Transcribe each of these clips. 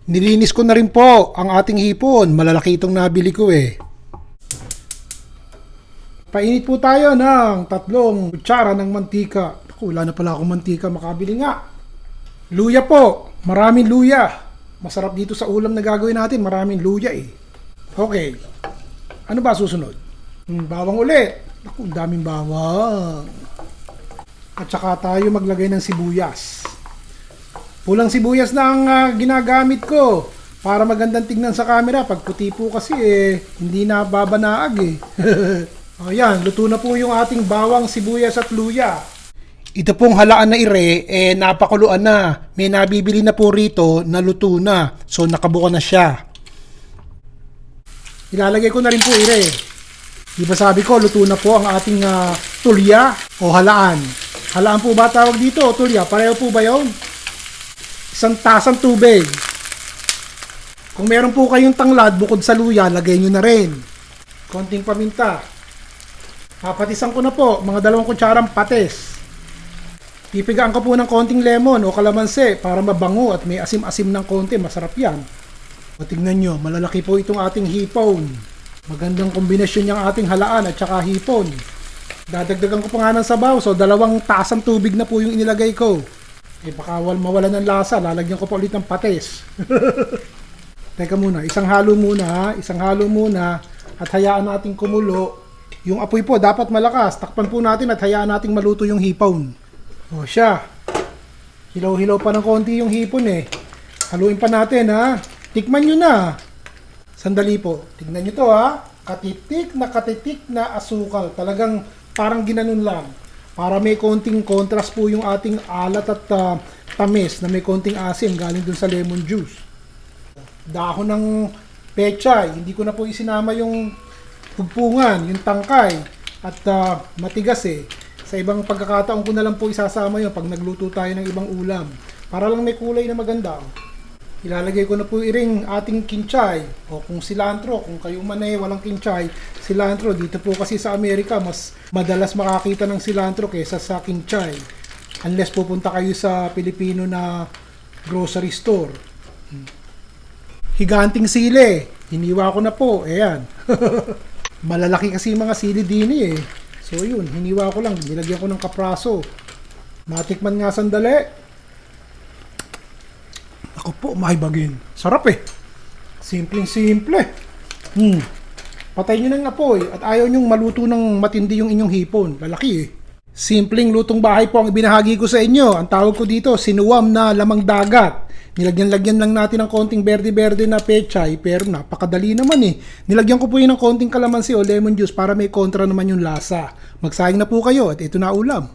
Nilinis ko na rin po ang ating hipon. Malalaki itong nabili ko eh. Painit po tayo ng 3 kutsara ng mantika. Naku, wala na pala akong mantika, makabili nga. Luya po. Maraming luya. Masarap dito sa ulam na gagawin natin. Maraming luya eh. Okay. Ano ba susunod? Bawang ulit. Naku, daming bawang. At saka tayo maglagay ng sibuyas. Pulang sibuyas na ang ginagamit ko para magandang tingnan sa camera. Pag puti po kasi hindi na babanaag eh. Ayan, luto na po yung ating bawang, sibuyas at luya. Ito pong halaan na ire, napakuluan na. May nabibili na po rito na luto na. So nakabuka na siya. Ilalagay ko na rin po ire. Di ba sabi ko, luto na po ang ating tulya o halaan. Halaan po ba tawag dito o tulya? Pareho po ba yun? 1 tasang tubig. Kung meron po kayong tanglad bukod sa luya, lagay nyo na rin. Konting paminta. Papatisan ko na po, mga 2 kutsarang patis. Pipigaan ko po ng konting lemon o kalamansi para mabango at may asim-asim ng konti. Masarap yan. O tignan nyo, malalaki po itong ating hipon. Magandang kombinasyon yung ating halaan at saka hipon. Dadagdagan ko pa nga ng sabaw, so 2 tasang tubig na po yung inilagay ko. Baka mawala ng lasa, lalagyan ko pa ulit ng patis. Teka muna, isang halo muna at hayaan natin kumulo. Yung apoy po dapat malakas, takpan po natin at hayaan natin maluto yung hipon. O siya, hilaw-hilaw pa ng konti yung hipon eh. Haluin pa natin ha, tikman nyo na. Sandali po, tignan nyo to ha, katitik na asukal, talagang parang ginanon lang. Para may konting contrast po yung ating alat at tamis na may konting asim galing dun sa lemon juice. Dahon ng pechay, hindi ko na po isinama yung pugpungan, yung tangkay at matigas eh. Sa ibang pagkakataon ko na lang po isasama yun pag nagluto tayo ng ibang ulam. Para lang may kulay na maganda. Ilalagay ko na po iring ating kinchay o kung cilantro, kung kayo man ay walang kinchay, cilantro. Dito po kasi sa Amerika, mas madalas makakita ng cilantro kaysa sa kinchay. Unless pupunta kayo sa Pilipino na grocery store. Higanting sili, hiniwa ko na po, ayan. Malalaki kasi mga sili din eh. So yun, hiniwa ko lang, nilagyan ko ng kapraso. Matikman nga sandali. Ako po, mahibagin. Sarap eh. Simpleng-simple. Patay nyo ng apoy at ayaw nyong maluto ng matindi yung inyong hipon. Lalaki eh. Simpleng lutong bahay po ang ibinahagi ko sa inyo. Ang tawag ko dito, sinuwam na lamang dagat. Nilagyan-lagyan lang natin ng konting berde-berde na pechay, pero napakadali naman eh. Nilagyan ko po yun ng konting kalamansi o lemon juice para may kontra naman yung lasa. Magsayang na po kayo at ito na ulam.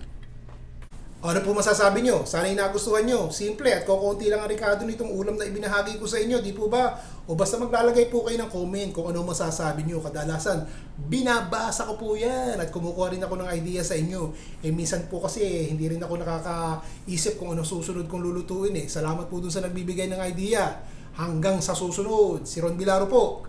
Ano po masasabi nyo? Sana'y nagustuhan nyo. Simple at kukunti lang ang rekado nitong ulam na ibinahagi ko sa inyo. Di po ba? O basta maglalagay po kayo ng comment kung ano masasabi nyo. Kadalasan, binabasa ko po yan at kumukuha rin ako ng idea sa inyo. Minsan po kasi hindi rin ako nakakaisip kung ano susunod kong lulutuin eh. Salamat po dun sa nagbibigay ng idea. Hanggang sa susunod. Si Ron Bilaro po.